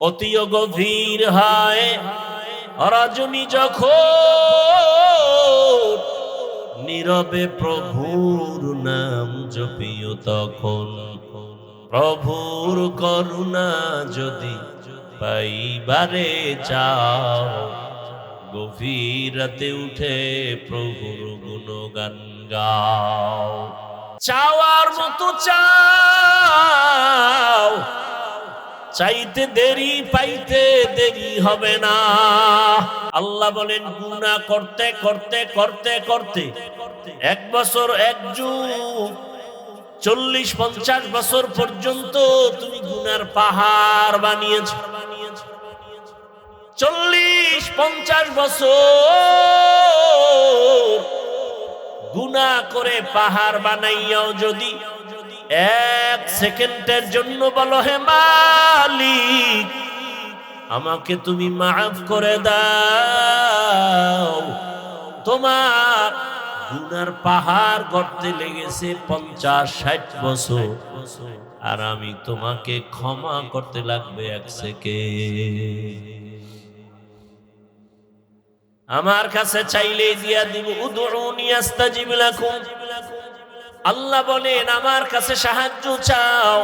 অতিও গভীর হয় রজনী যখন নীরবে প্রভুর নাম জপিও তখন। প্রভুর করুণা যদি পাইবারে চাও, গভীর রাতে উঠে প্রভুর গুণগান গাও। চাওয়ার মতো চাও, চাইতে দেরি পাইতে দেরি হবে না। আল্লাহ বলেন গুনাহ করতে করতে করতে করতে 1 বছর 1 যুগ 40-50 বছর পর্যন্ত তুমি গুনার পাহাড় বানিয়েছ। 40-50 বছর গুনাহ করে পাহাড় বানাইয়াও যদি 1 সেকেন্ডের জন্য বলো হে মালিক আমাকে তুমি মাফ করে দাও, তোমার গুনার পাহাড় গড়তে লেগেছে 50-60 বছর, আর আমি তোমাকে ক্ষমা করতে লাগবে 1 সেকেন্ড। আমার কাছে চাইলেই দিয়া দিব। উদউনি আস্তাজিব লাকুম, আল্লাহ বলেন আমার কাছে সাহায্য চাও,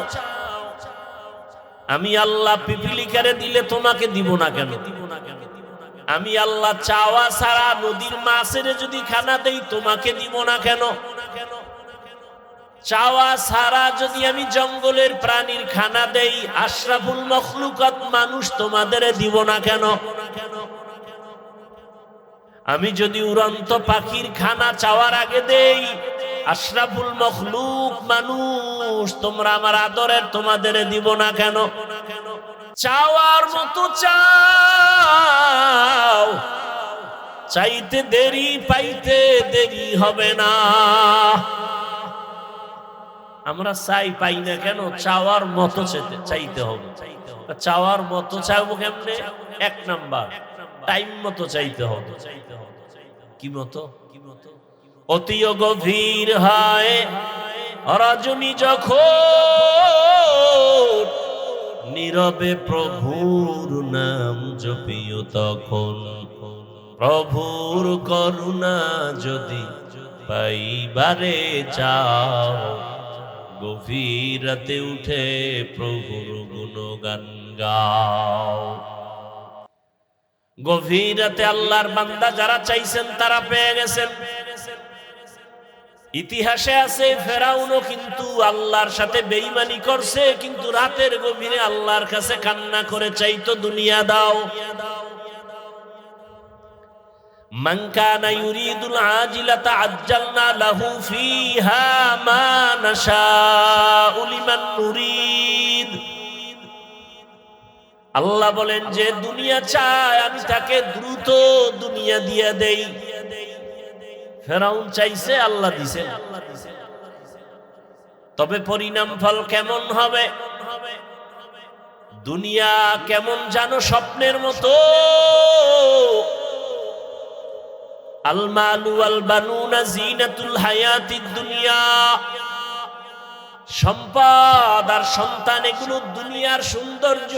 আমি আল্লাহ পিপিলিকারে দিলে তোমাকে দিব না কেন? আমি আল্লাহ চাওয়া ছাড়া নদীর মাছের যদি খানা দেই তোমাকে দিব না কেন? চাওয়া ছাড়া যদি আমি জঙ্গলের প্রাণীর খানা দেই, আশরাফুল মখলুকাত মানুষ তোমাদের দিব না কেন? আমি যদি উড়ন্ত পাখির খানা চাওয়ার আগে দেই, আশরাফুল মখলুক মানুষ তোমরা আমার আদরের তোমাদের দিব না কেন? চাওয়ার মতো চাও, চাইতে দেরি পাইতে দেরি হবে না। আমরা চাই পাই না কেন? চাওয়ার মতো চাইতে হবে। চাওয়ার মতো চাইবো কেমনে? 1 নাম্বার টাইম মতো চাইতে হবে। কি মতো? অতিও গভীর হয় রজনী যখন নীরবে প্রভুর নাম জপিও তখন। প্রভুর করুণা যদি পাইবারে চাও, গভীর রাতে উঠে প্রভুর গুণগান গাও। গভীর রাতে আল্লাহর বান্দা যারা চাইছেন তারা পেয়ে গেছেন। ইতিহাসে আছে ফেরাউনও কিন্তু আল্লাহর সাথে বেঈমানি করছে, কিন্তু রাতের গভীরে আল্লাহর কাছে কান্না করে চাইতো দুনিয়া দাও। মান কানা ইউরিদুল আজিলাতা আজ্জালনা লাহু ফিহা মা নাশাউ লিমান নুরিদ। আল্লাহ বলেন যে দুনিয়া চায় আমি তাকে দ্রুত দুনিয়া দিয়ে দেই। ফেরাউন চাইছে, আল্লাহ দিছেন। তবে পরিণাম ফল কেমন হবে? দুনিয়া কেমন জানো স্বপ্নের মতো। আল মালু ওয়াল বানুনা জিনাতুল হায়াতিদ দুনিয়া, সম্পদ আর সন্তান এগুলো দুনিয়ার সৌন্দর্য।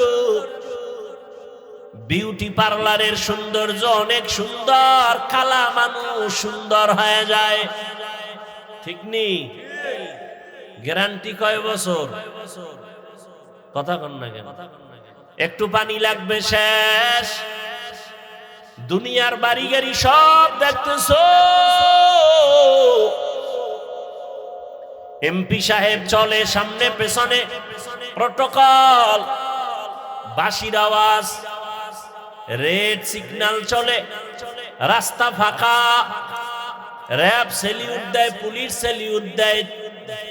বিউটি পার্লারের সৌন্দর্য অনেক সুন্দর, কালা মানুষ সুন্দর হয়ে যায়, ঠিক নেই? গ্যারান্টি কয় বছর? কথা কন না কেন? একটু পানি লাগবে শেষ। দুনিয়ার বাড়ি গাড়ি সব দেখতেছো, এমপি সাহেব চলে সামনে পেছনে, প্রটোকল, বাঁশির আওয়াজ, রেড সিগন্যাল চলে, রাস্তা ফাঁকা, র‍্যাব সেলিউট দেয়, পুলিশ সেলিউট দেয়।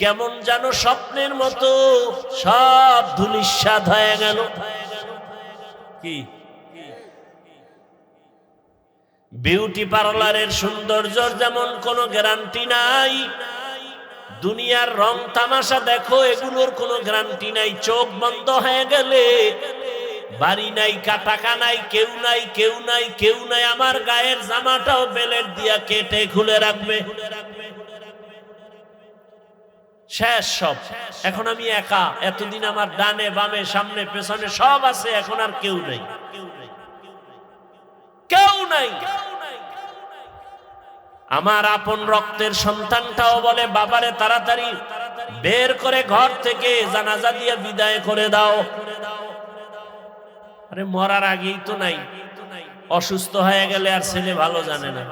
কেমন যেন স্বপ্নের মতো সব ধূলিসাৎ হয়ে গেল। কি বিউটি পার্লারের সৌন্দর্যের যেমন কোনো গ্যারান্টি নাই, দুনিয়ার রং তামাশা দেখো এগুলোর কোনো গ্যারান্টি নাই। চোখ বন্ধ হয়ে গেলে বাড়ি নাই, টাকা নাই, কেউ নাই, কেউ নাই, কেউ নাই। আমার গায়ের জামাটাও বেলেট দিয়া কেটে খুলে রাখবে। শেষ সব। এখন আমি একা। এতদিন আমার ডানে বামে সামনে পেছনে সব আছে, এখন আর কেউ নাই, কেউ নাই। আমার আপন রক্তের সন্তানটাও বলে, বাবারে তাড়াতাড়ি বের করে ঘর থেকে জানাজা দিয়ে বিদায় করে দাও। আরে মরার আগেই তো নাই। অসুস্থ হয়ে গেলে আর ছেলে ভালো জানে না,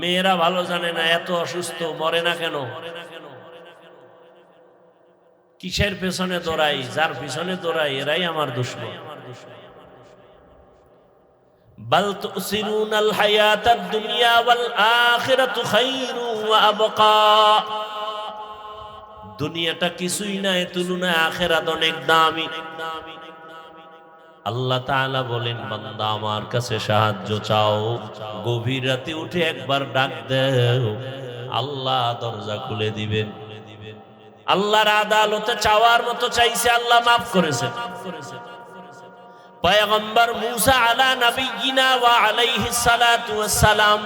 মেয়েরা ভালো জানে না, এত অসুস্থ মরে না কেন? কিসের পেছনে দৌড়াই? যার পিছনে দৌড়াই এরাই আমার দুশমন। বাল তুসিরুনাল হায়াতাদ দুনিয়া ওয়াল আখিরাতু খায়রু ওয়া আবকা। দুনিয়াটা কিছুই না, এর তুলনায় আখিরাত অনেক দামি। আল্লাহ তাআলা বলেন, বান্দা আমার কাছে সাহায্য চাও, গভীর রাতে উঠে একবার ডাক দাও, আল্লাহ দরজা খুলে দিবেন। আল্লাহর আদালতে চাওয়ার মতো চাইছে, আল্লাহ মাফ করেছেন। পয়গম্বর মূসা আলা নবিয়িনা ওয়া আলাইহিস সালাতু ওয়াস সালাম,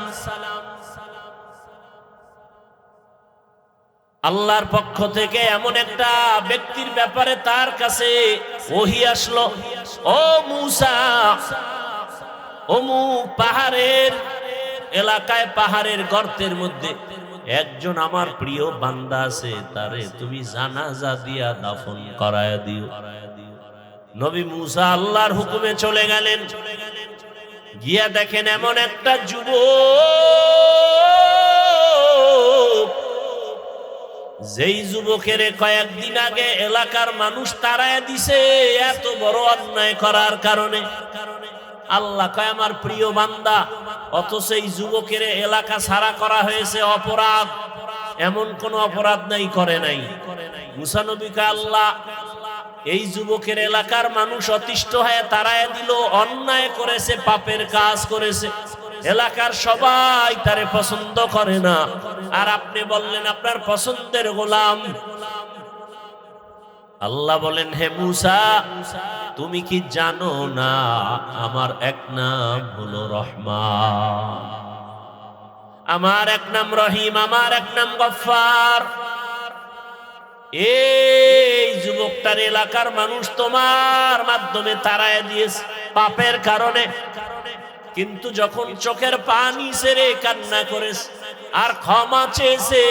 আল্লাহর পক্ষ থেকে এমন একটা ব্যক্তির ব্যাপারে তার কাছে ওহী আসলো, ও মূসা, অমুক পাহাড়ের এলাকায় পাহাড়ের গর্তের মধ্যে একজন আমার প্রিয় বান্দা আছে, তারে তুমি জানাজা দিয়া দাফন করায়া দিও। নবী মূসা আল্লাহর হুকুমে চলে গেলেন। গিয়া দেখেন এমন একটা যুবক, যেই যুবকের কয়েকদিন আগে এলাকার মানুষ তাড়ায়া দিছে এত বড় অন্যায় করার কারণে। আল্লাহ কয় আমার প্রিয় বান্দা, অথচ এই যুবকের এলাকা ছাড়া করা হয়েছে অপরাধ, এমন কোন অপরাধ নাই, করে নাই। মূসা নবী কয়, আল্লাহ এই যুবকের এলাকার মানুষ অতিষ্ঠ হয়ে তাড়ায়া দিল, অন্যায় করেছে, পাপের কাজ করেছে, এলাকার সবাই তারে পছন্দ করে না, আর আপনি বললেন আপনার পছন্দের গোলাম। আল্লাহ বলেন, হে মূসা, তুমি কি জানো না আমার এক নাম হলো রহমান, আমার এক নাম রহিম, আমার এক নাম গফফার। এই যুবকটার এলাকার মানুষ তোমার মাধ্যমে তাড়ায় দিয়েছে পাপের কারণে, কিন্তু যখন চোখের পানি ছেড়ে কান্না করেছে আর ক্ষমা চেয়েছে,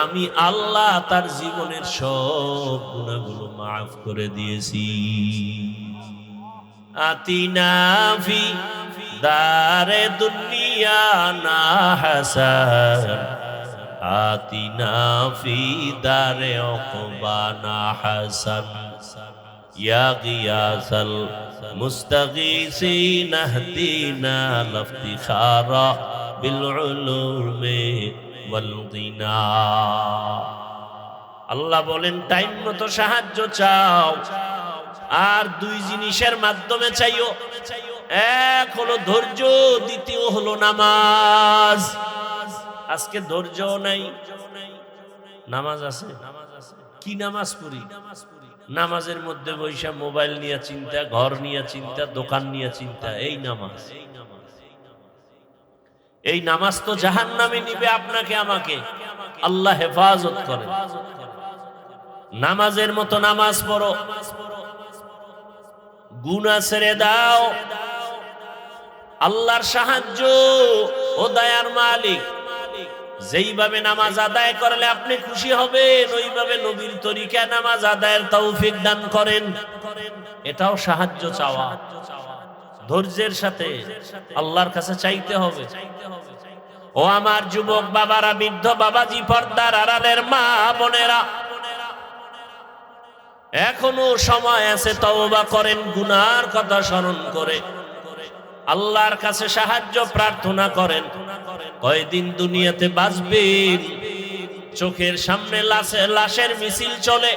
আমি আল্লাহ তার জীবনের সব গুনাহগুলো মাফ করে দিয়েছি। আতিনা ফি দারে দুনিয়া না হাসান, আতিনা ফি দারে উকবা না হাসান, ইয়া গিয়াসাল মুস্তাগীসিন আহদিনা লাফতিখারা বিল উলুমি ওয়াল গিনা। আল্লাহ বলেন, টাইম মতো সাহায্য চাও, আর দুই জিনিসের মাধ্যমে চাইও, এক হলো ধৈর্য, দ্বিতীয় হলো নামাজ। আজকে ধৈর্য নাই, নামাজ আছে। কি নামাজ পড়ি? নামাজের মধ্যে বৈশা মোবাইল নিয়ে চিন্তা, ঘর নিয়ে চিন্তা, দোকান নিয়ে চিন্তা। এই নামাজ, এই নামাজ তো জাহান্নামে নিবে আপনাকে আমাকে। আল্লাহ হেফাজত করে। নামাজের মতো নামাজ পড়ো, গুনাহ ছেড়ে দাও। আল্লাহর সাহায্য ও দয়ার মালিক, যেইভাবে নামাজ আদায় করলে আপনি খুশি হবেন, ওইভাবে নবীর তরিকায় নামাজ আদায়ের তৌফিক দান করেন। এটাও সাহায্য চাওয়া, ধৈর্যের সাথে আল্লাহর কাছে চাইতে হবে। ও আমার যুবক বাবারা, বৃদ্ধ বাবাজি, পর্দার আড়ালের মা বোনেরা, এখনো সময় আছে, তওবা করেন, গুনার কথা স্মরণ করে আল্লাহর কাছে সাহায্য প্রার্থনা করেন। কয়দিন দুনিয়াতে বাঁচবেন? চোখের সামনে লাশের মিছিল চলে,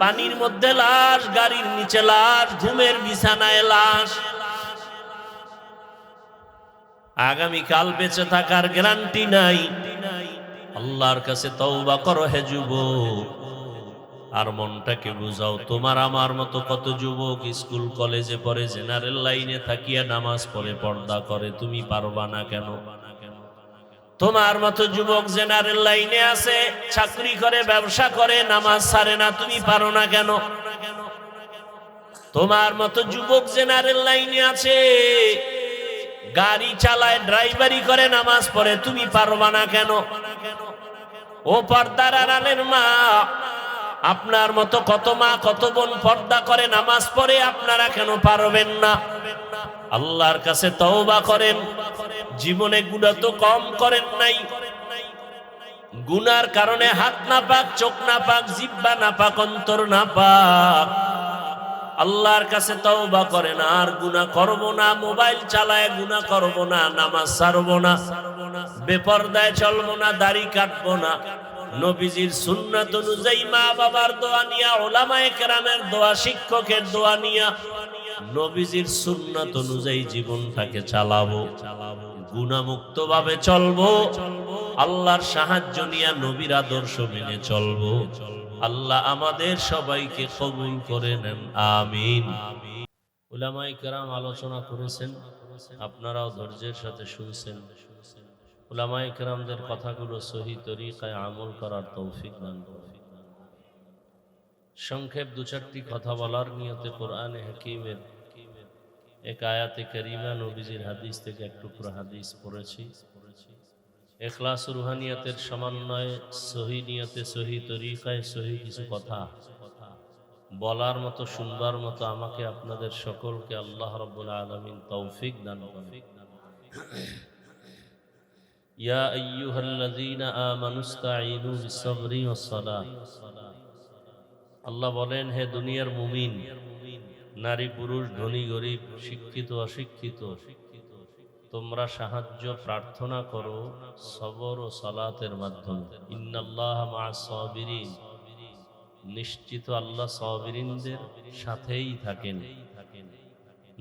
পানির মধ্যে লাশ, গাড়ির নিচে লাশ, ঘুমের বিছানায় লাশ। আগামীকাল বেঁচে থাকার গ্যারান্টি নাই। আল্লাহর কাছে তওবা করো হে যুবক, আর মনটাকে বুঝাও। তোমার আমার মতো কত যুবক স্কুল কলেজে পড়ে, জেনারেল লাইনে থাকিয়া নামাজ পড়ে, পর্দা করে, তুমি পারবা না কেন? তোমার মতো যুবক জেনারেল লাইনে আছে, চাকরি করে, ব্যবসা করে, নামাজ ছাড়ে না, তুমি পারো না কেন? তোমার মতো যুবক জেনারেল লাইনে আছে, গাড়ি চালায়, ড্রাইভারি করে, নামাজ পড়ে, তুমি পারবা না কেন? ও পর্দার আড়ালের মা, আপনার মতো কত মা কত বোন পর্দা করে, নামাজ পড়ে, আপনারা কেন পারবেন না? আল্লাহর কাছে তওবা করেন। জীবনে গুনাহ তো কম করেন নাই, গুনার কারণে হাত না পাক, চোখ না পাক, জিহ্বা না পাক, অন্তর না পাক। আল্লাহর কাছে তওবা করেন, আর গুনাহ করব না, মোবাইল চালায় গুনাহ করব না, নামাজ ছাড়ব না, বেপরদায় চলব না, দাড়ি কাটব না, নবীজির সুন্নাত অনুযায়ী মা বাবার দোয়া নিয়া, উলামায়ে কেরামের দোয়া, শিক্ষকের দোয়া নিয়া, নবীজির সুন্নাত অনুযায়ী জীবনটাকে চালাবো, গুনাহমুক্ত ভাবে চলবো, আল্লাহর সাহায্য নিয়ে নবীর আদর্শ মেনে চলবো। আল্লাহ আমাদের সবাইকে কবুল করে নেন, আমিন। উলামায়ে কেরাম আলোচনা করেছেন, আপনারাও ধৈর্যের সাথে শুনছেন। উলামায়ে কেরামদের কথাগুলো সহি তরিকায় আমল করার তৌফিক দান করুন। সংক্ষেপ দু চারটি কথা বলার নিয়তে কোরআনে হাকিমের এক আয়াতে কারিমা, নবীজির হাদিস থেকে এক টুকরা হাদিস পড়েছি। ইখলাস রুহানিয়াতের সমন্বয়ে সহি নিয়তে, সহি তরিকায়, সহি কিছু কথা বলার মতো, শুনবার মতো আমাকে আপনাদের সকলকে আল্লাহ রাব্বুল আলামিন তৌফিক দান করুন। ইয়া আইয়ুহাল্লাযীনা আমানুস্তাঈনু বিস-সাবরি ওয়াস-সালাহ। আল্লাহ বলেন, হে দুনিয়ার মুমিন, নারী পুরুষ, ধনী গরিব, শিক্ষিত অশিক্ষিত, তোমরা সাহায্য প্রার্থনা করো সবর ও সালাতের মাধ্যমে। ইন্নাল্লাহা মা'আস সাবিরিন, নিশ্চিত আল্লাহ সাবিরিনদের সাথেই থাকেন।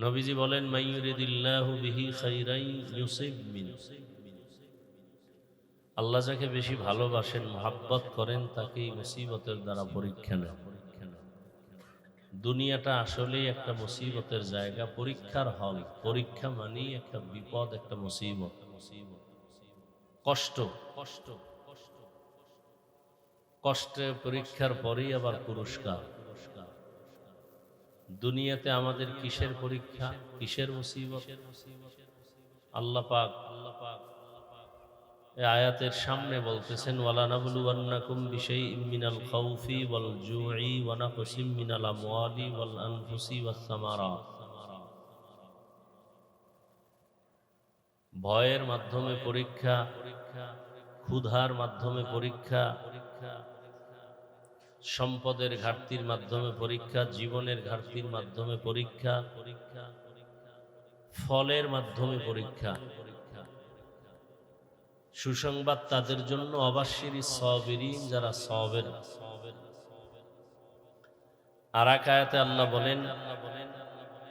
নবীজি বলেন, মাইয়ুরিদিল্লাহু বিহি খাইরান ইউসিব মিন, আল্লাহ যাকে বেশি ভালোবাসেন, মহাব্বত করেন, তাকেই মুসিবতের দ্বারা পরীক্ষা নেন। দুনিয়াটা আসলেই একটা মুসিবতের জায়গা, পরীক্ষার হল। পরীক্ষা মানেই একটা বিপদ, একটা মুসিবত, কষ্ট। কষ্টে পরীক্ষার পরেই আবার পুরস্কার। দুনিয়াতে আমাদের কিসের পরীক্ষা, কিসের মুসিবত? আল্লাহ পাক এই আয়াতের সামনে বলতেছেন, ওয়ালা নাবলুওয়ান্নাকুম বিশাইইম মিনাল খাউফি ওয়াল জুই ওয়া নাকসিম মিনাল আমওয়ালি ওয়াল আনফুসি ওয়াস সামারাত। ভয়ের মাধ্যমে পরীক্ষা, ক্ষুধার মাধ্যমে পরীক্ষা, সম্পদের ঘাটতির মাধ্যমে পরীক্ষা, জীবনের ঘাটতির মাধ্যমে পরীক্ষা, ফলের মাধ্যমে পরীক্ষা। সুসংবাদ তাদের জন্য, অবাশশিরি সাবিরিন, যারা সাবের। আর এক আয়াতে আল্লাহ বলেন,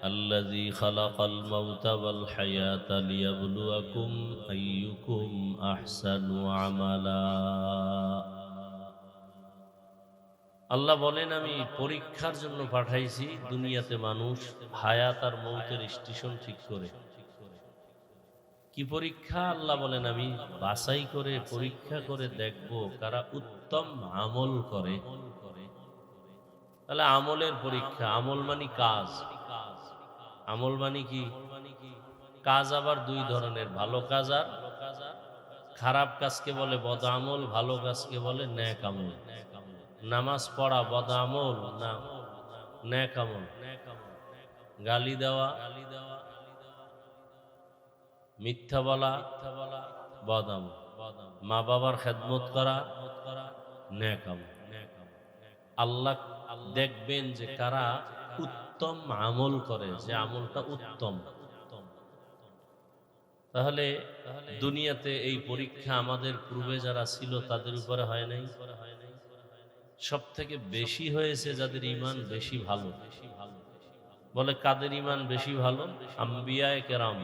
আল্লাযী খালাকাল মাউতা ওয়াল হায়াতা লিয়াবলুয়াকুম আইয়ুকুম আহসানু আমালা। আল্লাহ বলেন, আমি পরীক্ষার জন্য পাঠাইছি দুনিয়াতে মানুষ হায়াত আর মৌতের স্টেশন ঠিক করে। কি পরীক্ষা? আল্লাহ বলেন, আমি বাছাই করে, পরীক্ষা করে দেখব কারা উত্তম আমল করে। তাহলে আমলের পরীক্ষা। আমল মানে কাজ। আমল মানে কি? কাজ আবার দুই ধরনের, ভালো কাজ আর খারাপ কাজকে বলে বদ আমল, ভালো কাজকে বলে নেক আমল। নামাজ পড়া বদ আমল না নেক আমল? গালি দেওয়া, মিথ্যা বলা বদ আমল। মা বাবার খেদমত করা নেক আমল। আল্লাহ দেখবেন যে কারা উত্তম আমল করে, যে আমলটা উত্তম। তাহলে দুনিয়াতে এই পরীক্ষা আমাদের পূর্বে যারা ছিল তাদের উপরে হয় নাই? সব থেকে বেশি হয়েছে যাদের ঈমান বেশি ভালো। বলে কাদের ঈমান বেশি ভালো? আম্বিয়ায়ে কেরাম,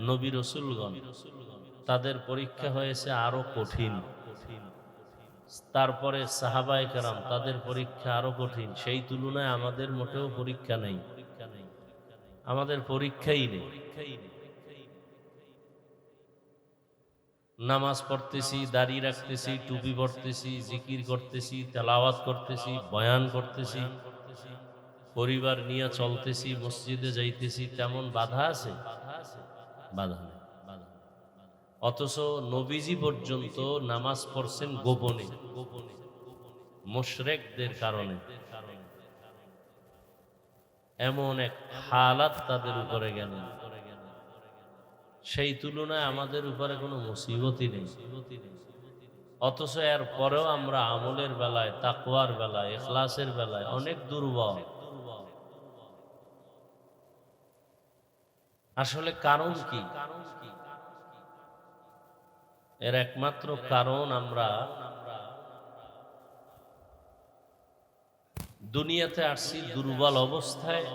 নবী রাসূলগণ, তাদের পরীক্ষা হয়েছে আরো কঠিন। তারপরে সাহাবায়ে কেরাম, তাদের পরীক্ষা আরো কঠিন। সেই তুলনায় আমাদের মোটেও পরীক্ষা নেই, আমাদের পরীক্ষাই নেই। নামাজ পড়তেছি, দাড়ি রাখতেছি, টুপি পড়তেছি, জিকির করতেছি, তেলাওয়াত করতেছি, বয়ান করতেছি, পরিবার নিয়ে চলতেছি, মসজিদে যাইতেছি, তেমন বাধা আছে? বাধা নেই। অথচ নবীজি পর্যন্ত নামাজ পড়ছেন গোপনে, মুশরিকদের কারণে। এমন এক হালাত তাদের উপরে গেল, সেই তুলনায় আমাদের উপরে কোনো মুসিবতই নেই। অথচ এর পরেও আমরা আমলের বেলায়, তাকওয়ার বেলায়, ইখলাসের বেলায় অনেক দুর্বল। আসলে কারণ কি? এর একমাত্র কারণ আমরা দুনিয়াতে আসছি দুর্বল অবস্থায়,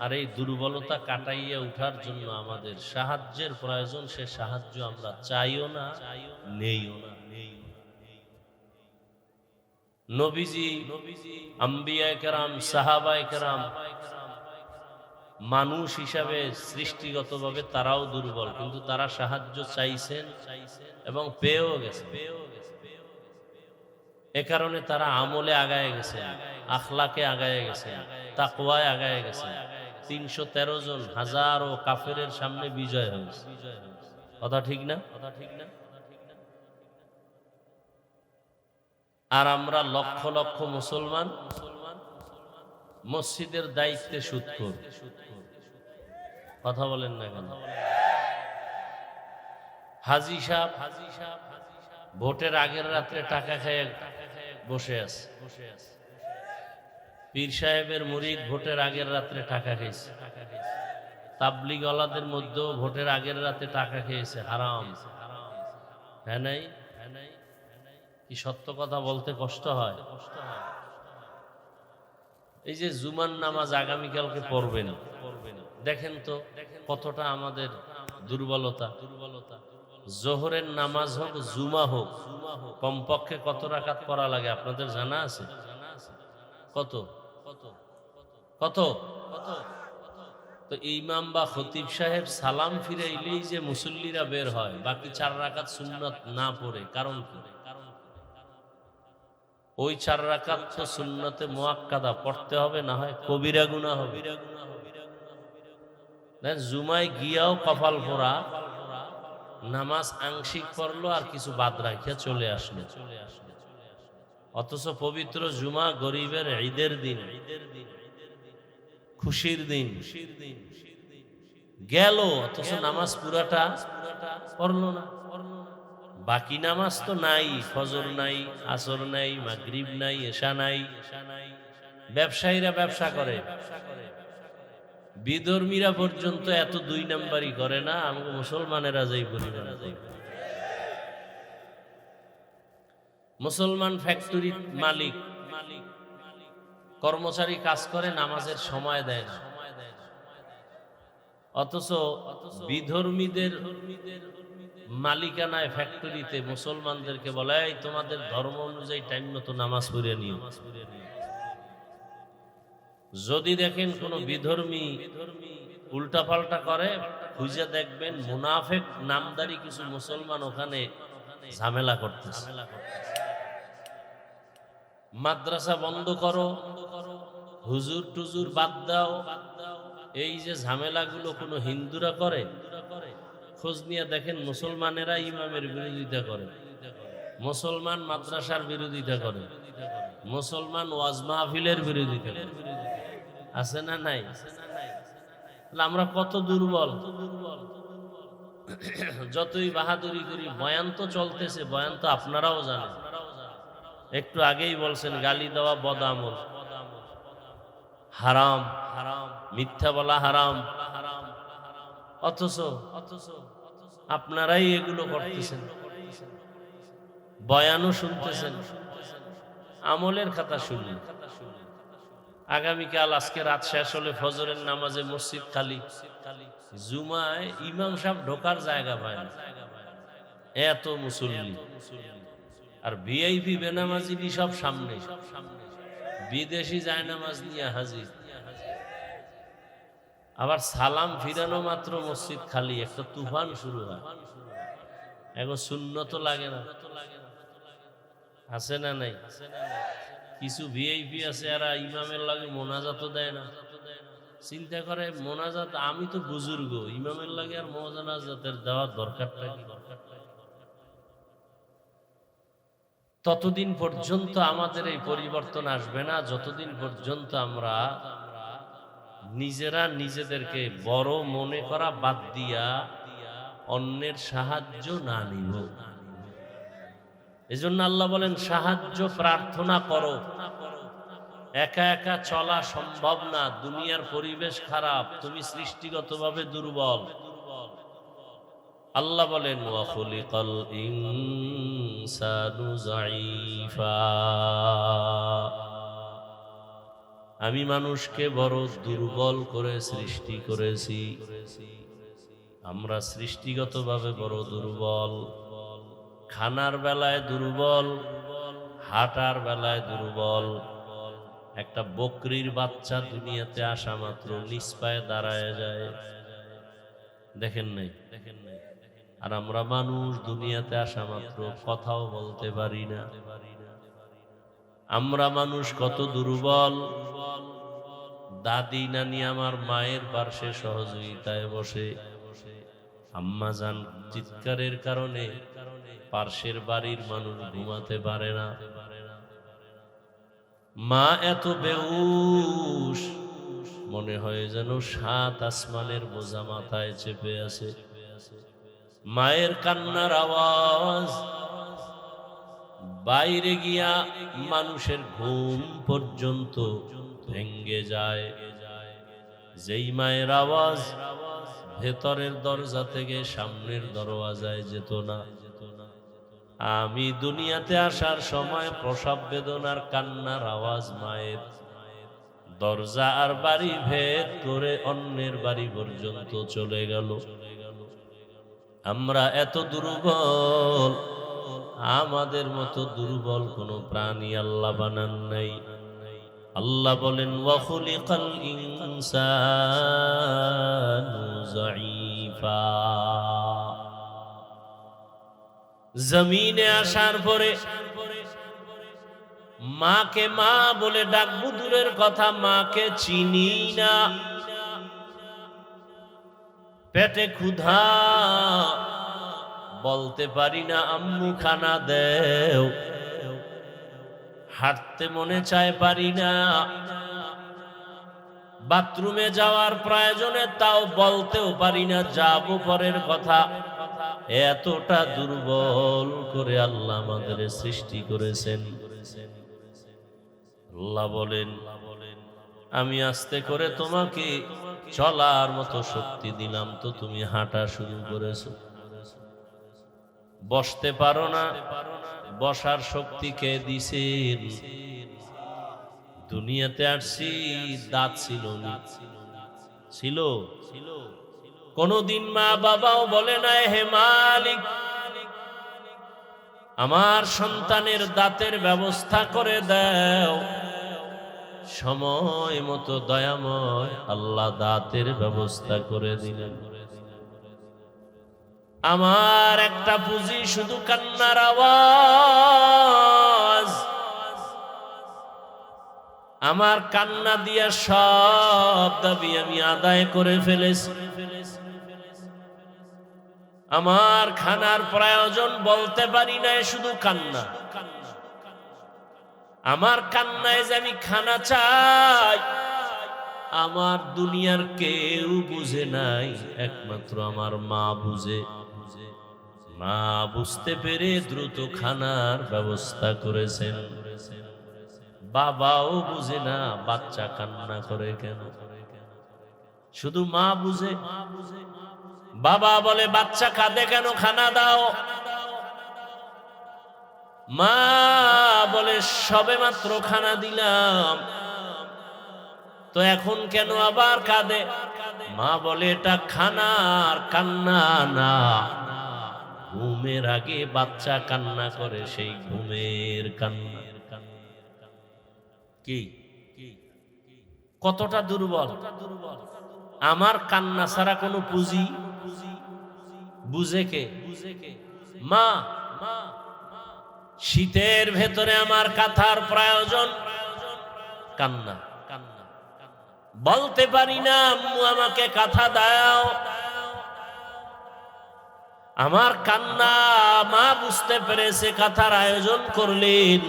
আর এই দুর্বলতা কাটাইয়া উঠার জন্য আমাদের সাহায্যের প্রয়োজন। সে সাহায্য আমরা চাইও না, নেইও না। নবীজি, আম্বিয়া কেরাম, সাহাবায়ে কেরাম মানুষ হিসাবে সৃষ্টিগতভাবে তারাও দুর্বল, কিন্তু তারা সাহায্য চাইছেন এবং পেয়েও গেছে। এ কারণে তারা আমলে আগায় গেছে, আখলাকে আগায় গেছে, তাকওয়ায় আগায় গেছে। ৩১৩ জন হাজারো কাফেরের সামনে বিজয় হয়েছে। কথা ঠিক না? আর আমরা লক্ষ লক্ষ মুসলমান মসজিদের দায়িত্বে সুদখোর। কথা বলেন না কেন? হাজী সাহেব ভোটের আগের রাত্রে টাকা খেয়ে বসে আছে। পীর সাহেবের মুরিদ ভোটের আগের রাত্রে টাকা খেয়েছে। তাবলিগওয়ালাদের মধ্যেও ভোটের আগের রাতে টাকা খেয়েছে। হারাম। হ্যাঁ নাই? কি সত্য কথা বলতে কষ্ট হয়? এই যে জুমার নামাজ আগামীকালকে পড়বেন, দেখেন তো কতটা আমাদের দুর্বলতা। জোহরের নামাজ হোক, জুমা হোক, কমপক্ষে কত রাকাত পড়া লাগে আপনাদের জানা আছে? কত কত কত? তো ইমাম বা খতিব সাহেব সালাম ফিরাইলেই যে মুসল্লিরা বের হয়, বাকি 4 রাকাত সুন্নাত না পড়ে, কারণ কি? ওই 4 রাকাত তো সুন্নতে মুআক্কাদা পড়তে হবে, না হয় কবিরা গুনাহ হবে। জুমায় গিয়াও কপাল পোড়া, নামাজ আংশিক পড়লো আর কিছু বাদ রাখিয়া চলে আসলো। অথচ পবিত্র জুমা গরিবের ঈদের দিন, খুশির দিন গেল, অথচ নামাজ পুরাটা পড়লো না। বাকি নামাজ তো নাই, ফজর নাই, আসর নাই, মাগরিব নাই, এশা নাই। ব্যবসায়ীরা ব্যবসা করে, বিধর্মীরা পর্যন্ত এত 2 নাম্বারই করে না, আমাকে মুসলমানেরা যাই পরিমাণ। মুসলমান ফ্যাক্টরি মালিক, কর্মচারী কাজ করে, নামাজের সময় দেয় না। অথচ বিধর্মীদের মালিকানায় ফ্যাক্টরিতে মুসলমানদেরকে বলে, এই তোমাদের ধর্ম অনুযায়ী টাইম মতো নামাজ পড়ে নিও। যদি দেখেন কোন বিধর্মী উল্টাপাল্টা করে, খুঁজে দেখবেন মুনাফেক নামদারি কিছু মুসলমান ওখানে ঝামেলা করতেছে। মাদ্রাসা বন্ধ করো, হুজুর টুজুর বাদ দাও, এই যে ঝামেলাগুলো কোন হিন্দুরা করে, খোঁজ নিয়ে দেখেন মুসলমানেরা ইমামের বিরোধিতা করে, মুসলমান মাদ্রাসার বিরোধিতা করে, মুসলমান ওয়াজ মাহফিলের বিরোধিতা করে। আছে না নাই? আমরা কত দুর্বল। যতই বাহাদুরি করি, বয়ান তো চলতেছে, বয়ান তো আপনারাও জানেন। একটু আগেই বলছেন গালি দেওয়া বদআমল, হারাম, মিথ্যা বলা হারাম। অথচ আপনারাই এগুলো করতেছেন, বয়ানও শুনতেছেন, আমলের কথা শুনলেন। আগামীকাল আজকে রাত শেষ হলে ফজরের নামাজে মসজিদ খালি, জুমায় ইমাম সাহেব ঢোকার জায়গা পায় না, এত মুসল্লি। আর ভিআইপি বেনামাজি সব সামনে, বিদেশি জায়নামাজ নিয়ে হাজির। আবার সালাম ফিরানো মাত্র মসজিদ খালি, একটা তুফান শুরু হয়। এখন সুন্নত লাগে না, আছে না নাই? কিছু ভিআইপি আছে এরা ইমামের লাগে মোনাজাত দেয় না। চিন্তা করে মোনাজাত, আমি তো বুজুর্গ, ইমামের লাগে আর মোনাজাতের দেওয়ার দরকারটা কি? ততদিন পর্যন্ত আমাদের এই পরিবর্তন আসবে না যতদিন পর্যন্ত আমরা নিজেরা নিজেদেরকে বড় মনে করা বাদ দিয়া অন্যের সাহায্য না নিব। এজন্য আল্লাহ বলেন সাহায্য প্রার্থনা করো। একা একা চলা সম্ভব না, দুনিয়ার পরিবেশ খারাপ, তুমি সৃষ্টিগতভাবে দুর্বল। আল্লাহ বলেন ওয়া খুলিকাল ইনসানু যায়ীফা, আমি মানুষকে বড় দুর্বল করে সৃষ্টি করেছি। আমরা সৃষ্টিগতভাবে বড় দুর্বল, খানার বেলায় দুর্বল, হাঁটার বেলায় দুর্বল। একটা বকরির বাচ্চা দুনিয়াতে আসা মাত্র নিজ পায়ে দাঁড়ায় যায়, দেখেন নাই? আর আমরা মানুষ দুনিয়াতে আসা মাত্র কথাও বলতে পারি না। আমরা মানুষ কত দুর্বল। দাদি নানি আমার মায়ের পার্শ্বে সহযোগিতায় বসে, আম্মা জান চিৎকারের কারণে পার্শ্বের বাড়ির মানুষ ঘুমাতে পারে না। মা এত বেহুশ, মনে হয় যেন 7 আসমানের বোঝা মাথায় চেপে আছে। মায়ের কান্নার আওয়াজ বাইরে গিয়া মানুষের ঘুম পর্যন্ত ভেঙ্গে যায়। যেই মায়ের আওয়াজ ভেতরের দরজা থেকে সামনের দরওয়াজায় যেত না। আমি দুনিয়াতে আসার সময় প্রসব বেদনার কান্নার আওয়াজ মায়ের দরজা আর বাড়ি ভেদ করে অন্যের বাড়ি পর্যন্ত চলে গেল। আমরা এত দুর্বল, আমাদের মতো দুর্বল কোন প্রাণী আল্লাহ বানান নাই। আল্লাহ বলেন ওয়া খুলিকাল ইনসানু যায়ীফা, জমিনে আসার পরে মাকে মা বলে ডাকবো দূরের কথা, মাকে চিনি না। পেটে ক্ষুধা, বলতে পারি না আম্মু খানা দেও। হাঁটতে মনে চায়, পারি না। বাথরুমে যাওয়ার প্রয়োজনে তাও বলতেও পারি না, যাবো পরের কথা। এতটা দুর্বল করে আল্লাহ আমাদের সৃষ্টি করেছেন। আল্লাহ বলেন আমি আস্তে করে তোমাকে চলার মতো শক্তি দিলাম, তো তুমি হাঁটা শুরু করেছো। বসতে পারো না, বসার শক্তি কে দিছেন? দুনিয়াতে আসছি দাঁত ছিল না, ছিল? কোনদিন মা বাবাও বলে না হে মালিক আমার সন্তানের দাঁতের ব্যবস্থা করে দাও। সময় মতো দয়াময় আল্লাহ দাঁতের ব্যবস্থা করে দিলেন। আমার একটা পুঁজি শুধু কান্নার আওয়াজ। আমার কান্না দিয়া সব দাবি আমি আদায় করে ফেলেছি। আমার খানার প্রয়োজন বলতে পারি না, শুধু কান্না। আমার কান্নায় যে আমি খানা চাই, আমার দুনিয়ার কেউ বুঝে নাই, একমাত্র আমার মা বুঝে। মা বুঝতে পেরে দ্রুত খানার ব্যবস্থা করেছেন। বাবাও বুঝে না বাচ্চা কান্না করে কেন, শুধু মা বুঝে। বাবা বলে বাচ্চা কাঁদে কেন, খানা দাও। মা বলে সবে মাত্র খানা দিলাম, তো এখন কেন আবার কাঁদে? মা বলে এটা খানার কান্না না, ঘুমের আগে বাচ্চা কান্না করে, সেই ঘুমের কান্না। কি কতটা দুর্বল! আমার কান্না ছাড়া কোনো পুঁজি বুঝে কে? মা, শীতের ভেতরে আমার কাঁথার প্রয়োজন। কান্না, বলতে পারি না আম্মু আমাকে কাঁথা দাও। আমার কান্না মা বুঝতে পেরেছে, কাঁথার আয়োজন করলেন।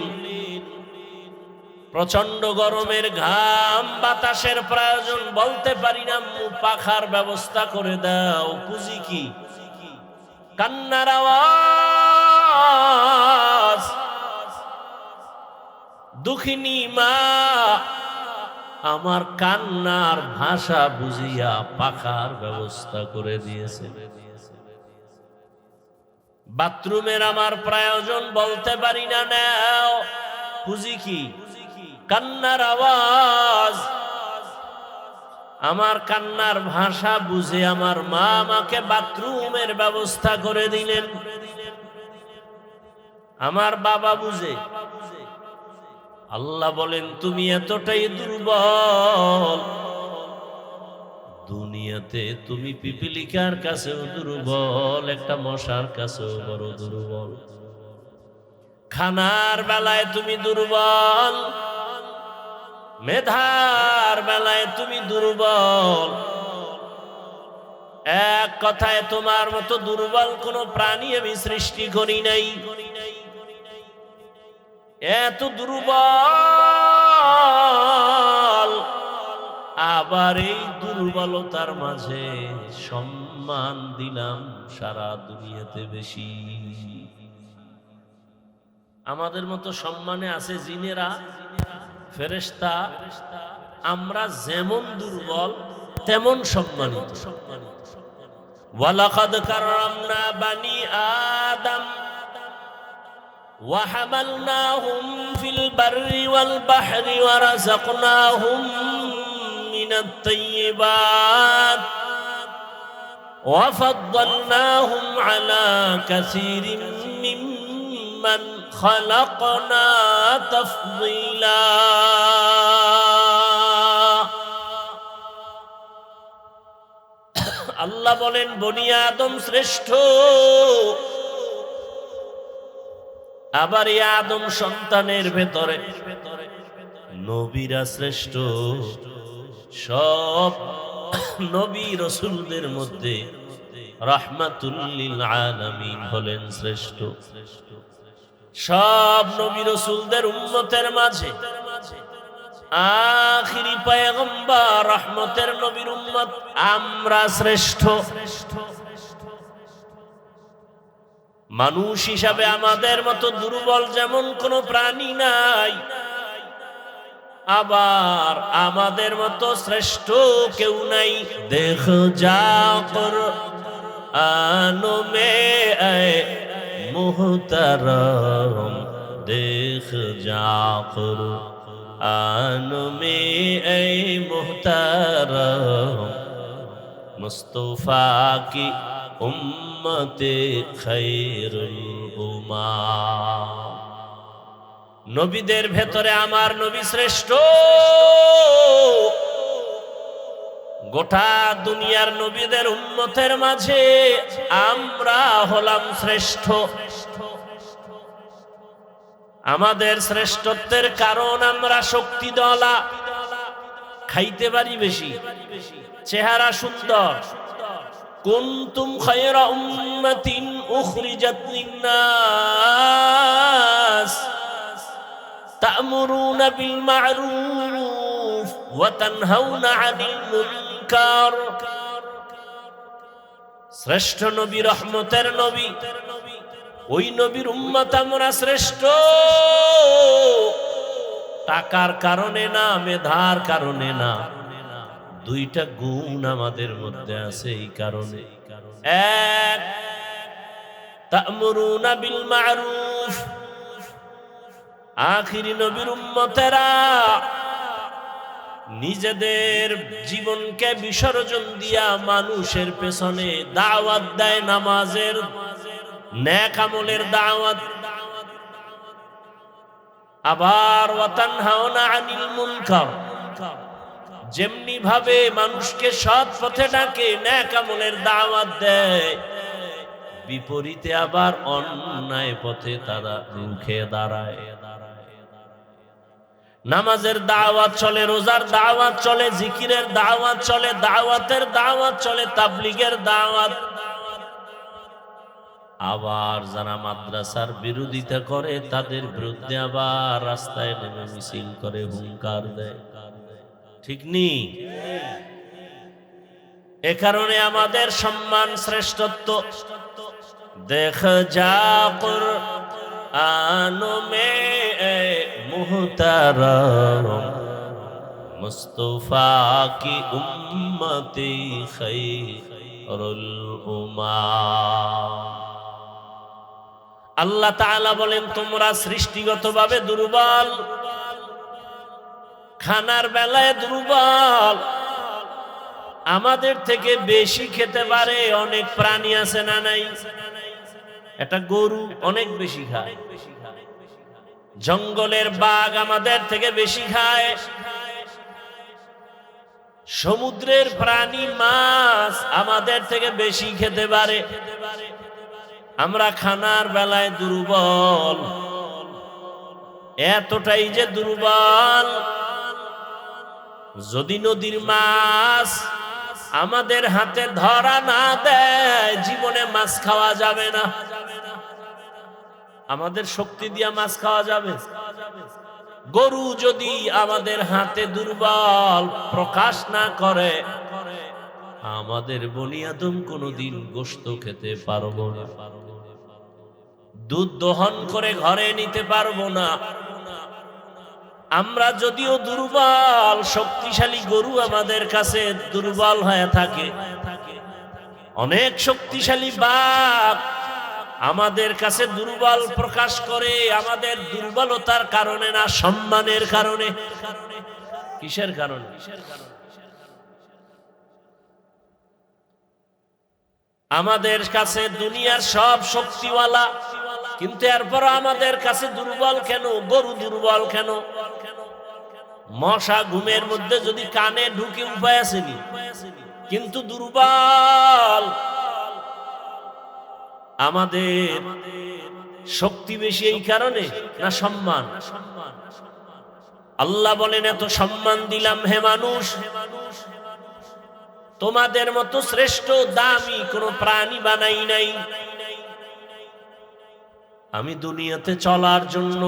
প্রচন্ড গরমের ঘাম, বাতাসের প্রয়োজন, বলতে পারি না আম্মু পাখার ব্যবস্থা করে দাও। পুঁজি কি? কান্নার আওয়াজ। দুঃখিনী মা আমার কান্নার ভাষা বুঝিয়া পাখার ব্যবস্থা করে দিয়েছে। বাথরুমের আমার প্রয়োজন, বলতে পারি না নাও। পুঁজি কি? কান্নার আওয়াজ। আমার কান্নার ভাষা বুঝে আমার মা আমাকে বাথরুমের ব্যবস্থা করে দিলেন। আমার বাবা বুঝে। আল্লাহ বলেন তুমি এতটাই দুর্বল, দুনিয়াতে তুমি পিপিলিকার কাছেও দুর্বল, একটা মশার কাছেও বড় দুর্বল। খানার বেলায় তুমি দুর্বল, মেধার বেলায় তুমি দুর্বল। এক কথায় তোমার মতো দুর্বল কোন প্রাণী আমি সৃষ্টি করি নাই। এত দুর্বল, আবার এই দুর্বলতার মাঝে সম্মান দিলাম সারা দুনিয়াতে বেশি। আমাদের মতো সম্মানে আছে জিনেরা, ফেরেশতা। আমরা যেমন দুর্বল তেমন সম্মানিত। ওয়ালাকাদ কাররামনা বানি আদম وحملناهم في البر والبحر ورزقناهم من الطيبات وفضلناهم على كثير ممن خلقنا تفضيلا। আল্লাহ বলেন বনি আদম শ্রেষ্ঠ, আবার এই আদম সন্তানের ভেতরে নবীরা শ্রেষ্ঠ। সব নবী রাসূলদের মধ্যে রাহমাতুল লিল আলামিন হলেন শ্রেষ্ঠ। সব নবী রাসূলদের উম্মতের মাঝে আখিরি পয়গম্বর রহমতের নবীর উম্মত আমরা শ্রেষ্ঠ। মানুষ হিসাবে আমাদের মতো দুর্বল যেমন কোন প্রাণী নাই, আবার আমাদের মতো শ্রেষ্ঠ কেউ নাই। দেখো যাকর আনো মে আয়ে মুহতারাম, দেখ যাকর আনো মে আয়ে মুহতারাম, মুস্তাফা কি উম্মতে খায়রুল উম্মাহ। নবীদের ভেতরে আমার নবী শ্রেষ্ঠ। গোটা দুনিয়ার নবীদের উম্মতের মাঝে আমরা হলাম শ্রেষ্ঠ। আমাদের শ্রেষ্ঠত্বের কারণ আমরা শক্তিধলা, খাইতে পারি বেশি, চেহারা সুন্দর। কুনতুম খায়রা উম্মাতিন উখরিজাত লিন-নাস তা'মুরুনা বিল মা'রুফ ওয়া তানহাউনা আনিল মুনকার। শ্রেষ্ঠ নবী রহমতের নবী, ওই নবীর উম্মত আমরা শ্রেষ্ঠ। টাকার কারণে না, মেধার কারণে না, দুইটা গুণ আমাদের মধ্যে আছে এই কারণে। এক, তা'মুরুনা বিল মা'রুফ। আখিরি নবীর উম্মতেরা নিজেদের জীবনকে বিসর্জন দিয়া মানুষের পেছনে দাওয়াত দেয়, নামাজের, নেক আমলের দাওয়াত। আবার ওয়া তানহাউনা আনিল মুনকার, যেমনি ভাবে মানুষকে সৎ পথে ডাকে, নেক আমলের দাওয়াত দেয়, বিপরীতে আবার অন্যায় পথে তারা রুখে দাঁড়ায়। নামাজের দাওয়াত চলে, রোজার দাওয়াত চলে, জিকিরের দাওয়াত চলে, দাওয়াতের দাওয়াত চলে, তাবলীগের দাওয়াত। আবার যারা মাদ্রাসার বিরোধিতা করে তাদের বিরুদ্ধে আবার রাস্তায় নেমে মিছিল করে, হুঙ্কার দেয়। ঠিক নেই? এ কারণে আমাদের সম্মান শ্রেষ্ঠত্ব দেখ যা কুরআন মে মুহতারাম মুস্তাফা কি উম্মতি খায়রুল উম্মাহ। আল্লাহ তাআলা বলেন, তোমরা সৃষ্টিগতভাবে দুর্বল, খানার বেলায় দুর্বল। আমাদের থেকে বেশি খেতে পারে অনেক প্রাণী আছে না নাই? একটা গরু অনেক বেশি খায়, জঙ্গলের বাঘ আমাদের থেকে বেশি খায়, সমুদ্রের প্রাণী মাছ আমাদের থেকে বেশি খেতে পারে। আমরা খানার বেলায় দুর্বল, এতটাই যে দুর্বল, যদি নদীর মাছ আমাদের হাতে ধরা না দেয় জীবনে মাছ খাওয়া যাবে না। আমাদের শক্তি দিয়া মাছ খাওয়া যাবে? গরু যদি আমাদের হাতে দুর্বল প্রকাশ না করে, আমাদের বনি আদম কোনোদিন গোশত খেতে পারবো না, দুধ দহন করে ঘরে নিতে পারবো না। আমরা যদিও দুর্বল, শক্তিশালী গরু আমাদের কাছে দুর্বল হয়ে থাকে, অনেক শক্তিশালী বাঘ আমাদের কাছে দুর্বল প্রকাশ করে, আমাদের দুর্বলতার কারণে না, সম্মানের কারণে। কিসের কারণে? আমাদের কাছে দুনিয়ার সব শক্তিওয়ালা, কিন্তু এরপর আমাদের কাছে দুর্বল কেন? গরু দুর্বল কেন? মশা ঘুমের মধ্যে যদি কানে ঢুকে উপায় আসেনি, কিন্তু দুর্বল। আমাদের শক্তি বেশি এই কারণে না সম্মান? আল্লাহ বলেন, এত সম্মান দিলাম হে মানুষ, তোমাদের মতো শ্রেষ্ঠ দামি কোন প্রাণী বানাই নাই। আমি দুনিয়াতে চলার জন্য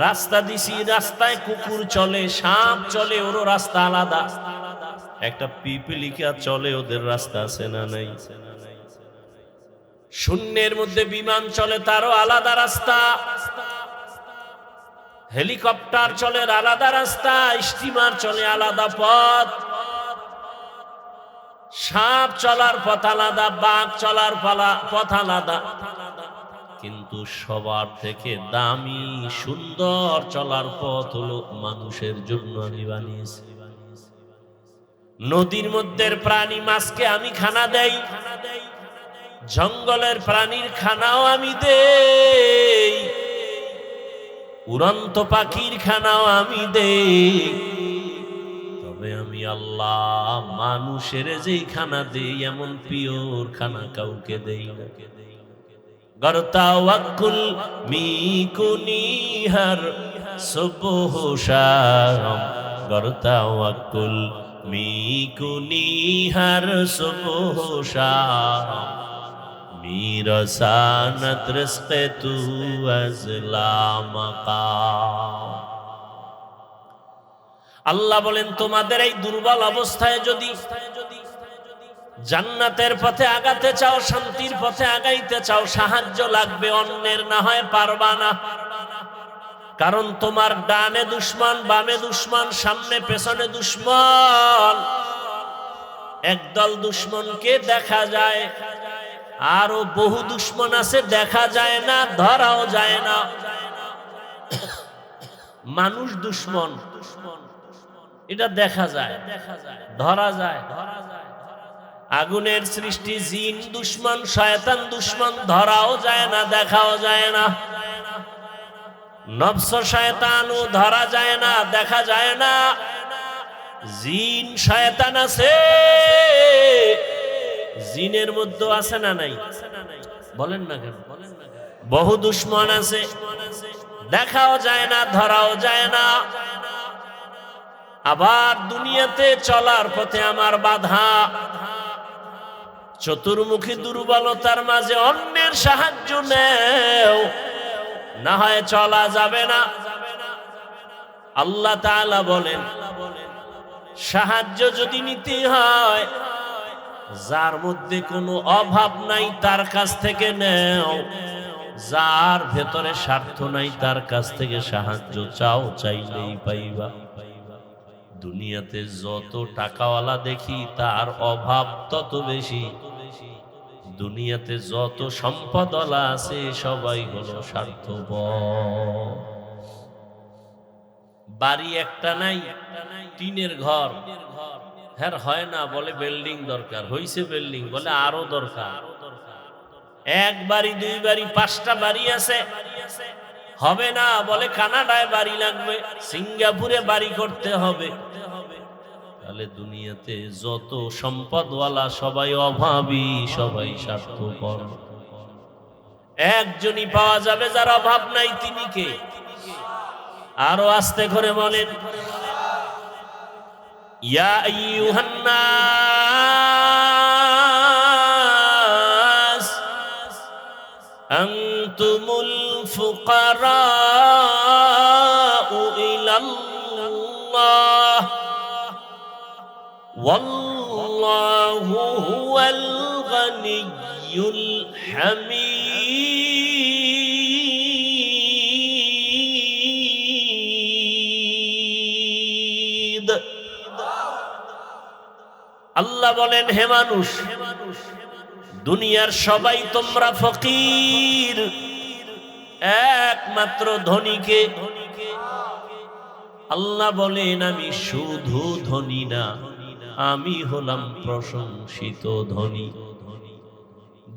রাস্তা দিছি, রাস্তায় কুকুর চলে, সাপ চলে, ওর রাস্তা আলাদা। একটা পিপিলিকা চলে, ওদের রাস্তা আছে না নাই? শূন্যের মধ্যে বিমান চলে, তারও আলাদা রাস্তা। হেলিকপ্টার চলে, আলাদা রাস্তা। স্টিমার চলে, আলাদা পথ। সাপ চলার পথ আলাদা, বাঘ চলার পথ আলাদা। কিন্তু সবার থেকে দামি সুন্দর চলার পথ হলো মানুষের জন্য আমি বানিয়েছি। নদীর মধ্যে প্রাণী মাছকে আমি খানা দেই, জঙ্গলের প্রাণীর খানাও আমি দেই, উড়ন্ত পাখির খানাও আমি দেই। তবে আমি আল্লাহ মানুষের যেই খানা দেই, এমন পিওর খানা কাউকে দেই না। গরতাওয়াক্কুল মিকুনি হর সুবহ শাম, গরতাওয়াক্কুল মিকুনি হর সুবহ শাম, মিরসানত রিজকে তু আজলা মাকাম। আল্লাহ বলেন, তোমাদের এই দুর্বল অবস্থায় যদি জান্নাতের পথে আগাতে চাও, শান্তির পথে আগাইতে চাও, সাহায্য লাগবে, অন্যের না হয় পারবা না। কারণ তোমার ডানে দুশমন, বামে দুশমন, সামনে পেছনে দুশমন। একদল দুশমনকে দেখা যায়, আরো বহু দুশমন আছে দেখা যায় না, ধরাও যায় না। মানুষ দুশমন এটা দেখা যায়, ধরা যায়। আগুনের সৃষ্টি জিন দুশমন, শয়তান দুশমন, ধরাও যায় না, দেখাও যায় না। নফস শয়তানও ধরা যায় না, দেখা যায় না। জিন শয়তান আছে, জিনের মধ্যে আছে না নাই? বলেন না কেন? বহু দুশ্মন আছে, দেখাও যায় না, ধরাও যায় না। আবার দুনিয়াতে চলার পথে আমার বাধা, চতুর্মুখী দুর্বলতার মাঝে অন্যের সাহায্য নেও, না হয় চলা যাবে না। আল্লাহ তাআলা বলেন, সাহায্য যদি নিতে হয়, যার মধ্যে কোনো অভাব নাই তার কাছ থেকে নেও, যার ভেতরে স্বার্থ নাই তার কাছ থেকে সাহায্য চাও, চাইলেই পাইবা। দুনিয়াতে যত টাকাওয়ালা দেখি তার অভাব তত বেশি, দুনিয়াতে যত সম্পদওয়ালা আছে সবাই হলো স্বার্থপর। বাড়ি একটা নাই, টিনের ঘর, হ্যাঁ হয় না, বলে বিল্ডিং দরকার, হইছে বিল্ডিং, বলে আরো দরকার। এক বাড়ি, দুই বাড়ি, 5টা বাড়ি আছে, হবে না, বলে কানাডায় বাড়ি লাগবে, সিঙ্গাপুরে বাড়ি করতে হবে। তাহলে দুনিয়াতে যত সম্পদওয়ালা সবাই অভাবী, সবাই স্বার্থপর। একজনই পাওয়া যাবে যার অভাব নাই, তিনি কে? আরো আস্তে করে বলেন, ইয়া আইয়ুহান নাস আনতুমুল ফুকারাউ ইলাল্লাহ ওয়াল্লাহু হুয়াল গানিয়্যুল হামিদ। আল্লাহ বলেন, হে মানুষ, দুনিয়ার সবাই তোমরা ফকির, একমাত্র ধনীকে। আল্লাহ বলেন, আমি শুধু ধনী না, আমি হলাম প্রশংসিত ধনী।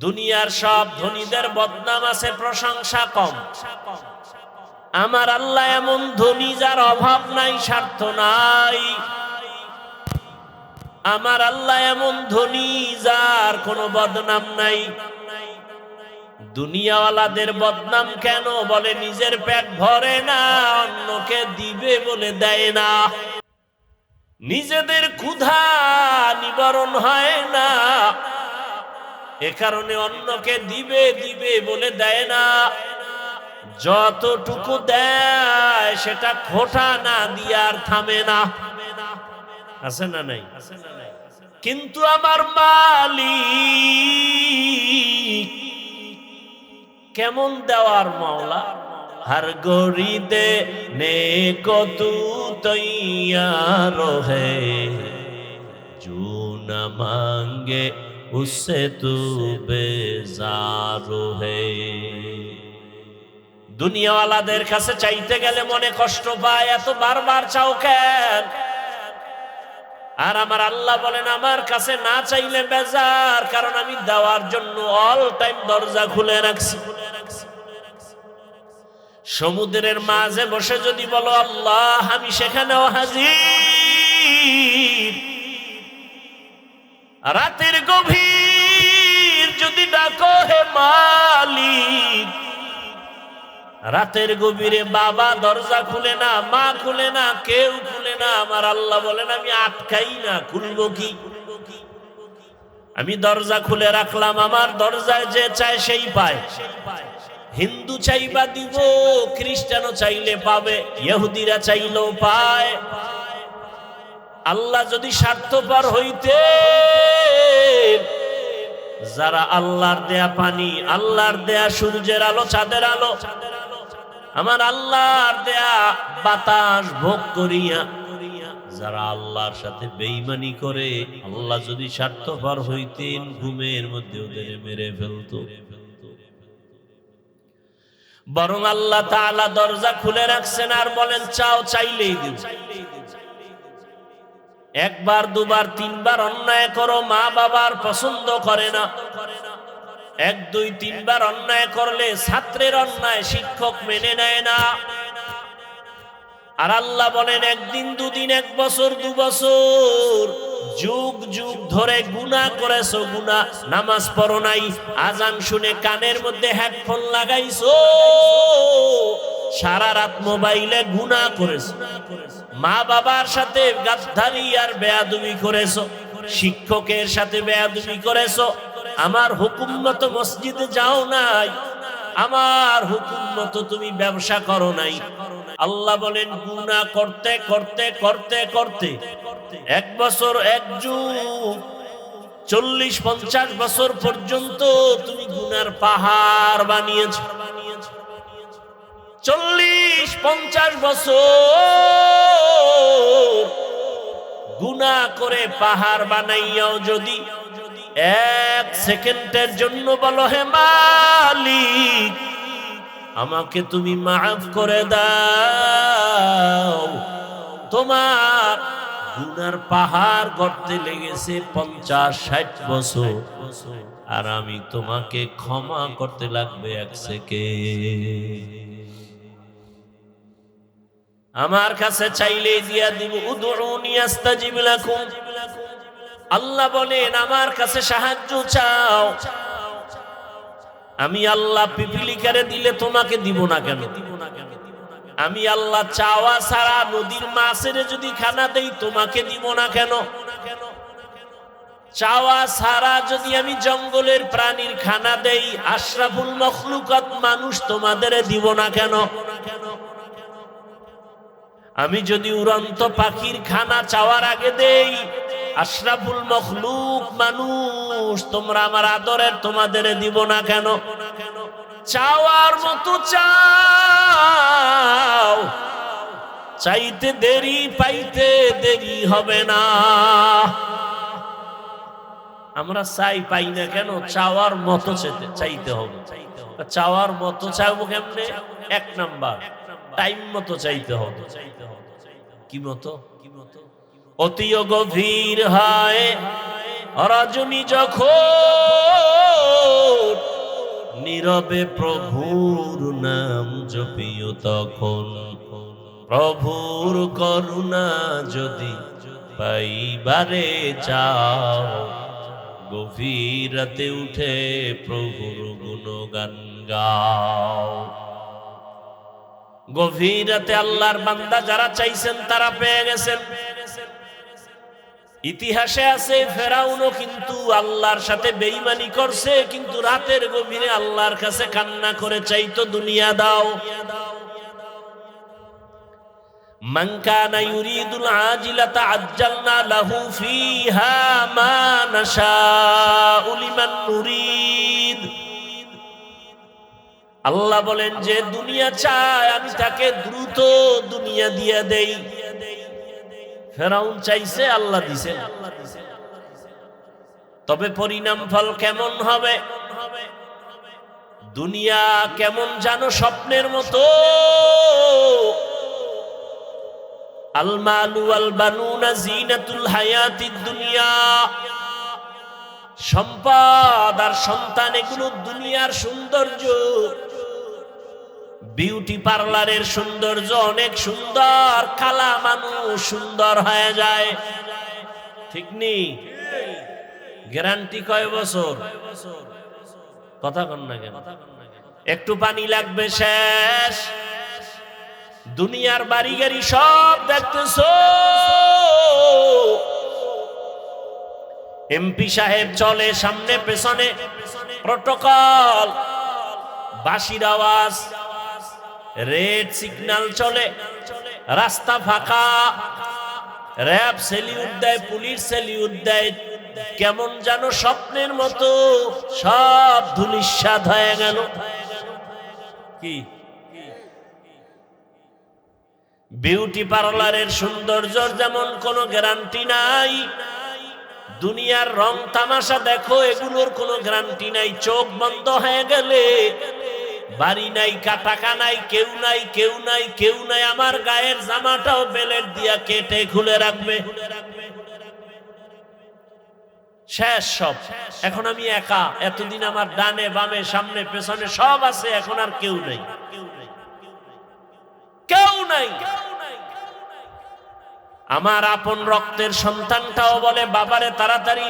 দুনিয়ার সব ধনীদের বদনাম আছে, প্রশংসা কম। আমার আল্লাহ এমন ধনী যার অভাব নাই, স্বার্থ নাই। আমার আল্লাহ এমন ধনী যার কোনো বদনাম নাই। দুনিয়াওয়ালাদের বদনাম কেন? বলে নিজের পেট ভরে না, অন্যকে দিবে বলে দেয় না। নিজেদের ক্ষুধা নিবারণ হয় না, এ কারণে অন্যকে দিবে দিবে বলে দেয় না। যতটুকু দেয় সেটা খোটা না দিয়ে আর থামে না। আছে না নাই? কিন্তু আমার মালিক কেমন দেওয়ার মাওলা, हर गोरी देने को तू तैयार है, जो न मांगे उससे तू बेजार है। দুনিয়াওয়ালাদের কাছে চাইতে গেলে মনে কষ্ট পায়, এত বারবার চাও কেন? আর আমার আল্লাহ বলেন, আমার কাছে না চাইলে বেজার, কারণ আমি দেওয়ার জন্য অল টাইম দরজা খুলে রাখছি। সমুদ্রের মাঝে বসে যদি বলো আল্লাহ, আমি সেখানেও হাজির। রাতের গভীর যদি ডাকো হে মালিক, রাতের গভীরে বাবা দরজা খুলে না, মা খুলে না, কেউ খুলে না, আমার আল্লাহ বলেন আমি আটকাই না, খুলবো কি? আমি দরজা খুলে রাখলাম, আমার দরজায় যে চায় সেই পায়। হিন্দু চাইবা দিব, খ্রিস্টানও চাইলে পাবে, ইহুদিরা চাইলেও পায়। আল্লাহ যদি স্বার্থপর হইতে, যারা আল্লাহর দেয়া পানি, আল্লাহর দেয়া সূর্যের আলো, চাঁদের আলো, আমার আল্লাহর দেয়া বাতাস ভোগ করিয়া যারা আল্লাহর সাথে বেঈমানি করে, আল্লাহ যদি স্বার্থপর হইতেন, ঘুমের মধ্যে ওদের মেরে ফেলতো। বরং আল্লাহ তাআলা দরজা খুলে রাখছেন আর বলেন চাও, চাইলেই দিব। একবার দুবার তিনবার অন্যায় করো, মা বাবার পছন্দ করে না। 1 2 3 বার অন্যায় করলে ছাত্রের অন্যায় শিক্ষক মেনে নেয় না। আর আল্লাহ বলেন, একদিন দুদিন, 1 বছর 2 বছর যুগ যুগ ধরে গুনাহ করেছো, গুনাহ, নামাজ পড়ো নাই, আজান শুনে কানের মধ্যে হেডফোন লাগাইছো, সারা রাত মোবাইলে গুনাহ করেছো, মা বাবার সাথে গাদ্দারি আর বেয়াদবি করেছো, শিক্ষকের সাথে বেয়াদবি করেছো, আমার হুকুম মতো মসজিদে যাও নাই, আমার হুকুম মতো তুমি ব্যবসা করো নাই। আল্লাহ বলেন গুনাহ করতে করতে করতে করতে 1 বছর 1 যুগ 40-50 বছর পর্যন্ত তুমি গুনার পাহাড় বানিয়েছো। 40-50 বছর গুনাহ করে পাহাড় বানাইয়াও যদি 1 সেকেন্ডের জন্য বলো হে মালিক আমাকে তুমি মাফ করে দাও, তোমার গুনার পাহাড় গড়তে লেগেছে 50-60 বছর, আর আমি তোমাকে ক্ষমা করতে লাগবে 1 সেকেন্ড। আমার কাছে চাইলেই দিয়া দিব, উদউনি আস্তাজিব লাকুম। আল্লাহ বলেন আমার কাছে সাহায্য চাও, আমি আল্লাহ পিপিলিকারে দিলে তোমাকে দিব না কেন? আমি আল্লাহ চাওয়া ছাড়া নদীর মাছের যদি খানা দেই তোমাকে দিব না কেন? চাওয়া ছাড়া যদি আমি জঙ্গলের প্রাণীর খানা দেই, আশরাফুল মখলুকাত মানুষ তোমাদের দিব না কেন? আমি যদি উড়ন্ত পাখির খানা চাওয়ার আগে দেই, আশরাফুল মখলুক মানুষ তোমরা আমার আদরের তোমাদের দিব না কেন? চাওয়ার মতো চাও, চাইতে দেরি পাইতে দেরি হবে না। আমরা চাই পাই না কেন? চাওয়ার মতো চাইতে হবে। চাওয়ার মতো চাইবো কেমনে? 1 নাম্বার টাইম মতো চাইতে হবে। কি মতো? অতি গভীর হয় রজনী যখন, নীরবে প্রভুর নাম জপিও তখন, প্রভুর করুণা যদি পাইবারে চাও, গভীর রাতে উঠে প্রভুর গুণগান গাও। গভীর রাতে আল্লাহর বান্দা যারা চাইছেন তারা পেয়ে গেছেন। ইতিহাসে আছে ফেরাউনও কিন্তু আল্লাহর সাথে বেঈমানি করছে, কিন্তু রাতের গভীরে আল্লাহর কাছে কান্না করে চাইতো দুনিয়া দাও। মান কানা ইউরিদুল আজিলাতা আজ্জালনা লাহু ফিহা মা নাশাউ লিমান নুরিদ। আল্লাহ বলেন যে দুনিয়া চায় আমি তাকে দ্রুত দুনিয়া দিয়ে দেই। ফেরাউন চাইছে, আল্লাহ দিছেন। তবে পরিণাম ফল কেমন হবে? দুনিয়া কেমন জানো স্বপ্নের মতো। আল মালু ওয়াল বানুনা জিনাতুল হায়াতিদ দুনিয়া। সম্পদ আর সন্তান এগুলো দুনিয়ার সৌন্দর্য। বিউটি পার্লারের সৌন্দর্য অনেক সুন্দর, কালা মানুষ সুন্দর হয়ে যায়, ঠিক নেই? গ্যারান্টি কয় বছর? কথা কন না কেন? একটু পানি লাগবে শেষ। দুনিয়ার বাড়ি গাড়ি সব দেখতেছো, এমপি সাহেব চলে সামনে পেছনে, প্রটোকল, বাঁশির আওয়াজ, রেড সিগন্যাল চলে, রাস্তা ফাঁকা, র‍্যাব সেলিউট দেয়, পুলিশ সেলিউট দেয়। কেমন যেন স্বপ্নের মতো সব ধূলিসাৎ হয়ে গেল। কি বিউটি পার্লারের সৌন্দর্যের যেমন কোনো গ্যারান্টি নাই, দুনিয়ার রং তামাশা দেখো এগুলোর কোনো গ্যারান্টি নাই। চোখ বন্ধ হয়ে গেলে বাড়ি নাই, টাকা নাই, কেউ নাই, কেউ নাই, কেউ নাই। আমার গায়ের জামাটাও বেলেট দিয়া কেটে খুলে রাখবে, শেষ সব। এখন আমি একা, এতদিন আমার ডানে বামে সামনে পেছনে সব আছে, এখন আর কেউ নাই, কেউ নাই। আমার আপন রক্তের সন্তানটাও বলে বাবারে তাড়াতাড়ি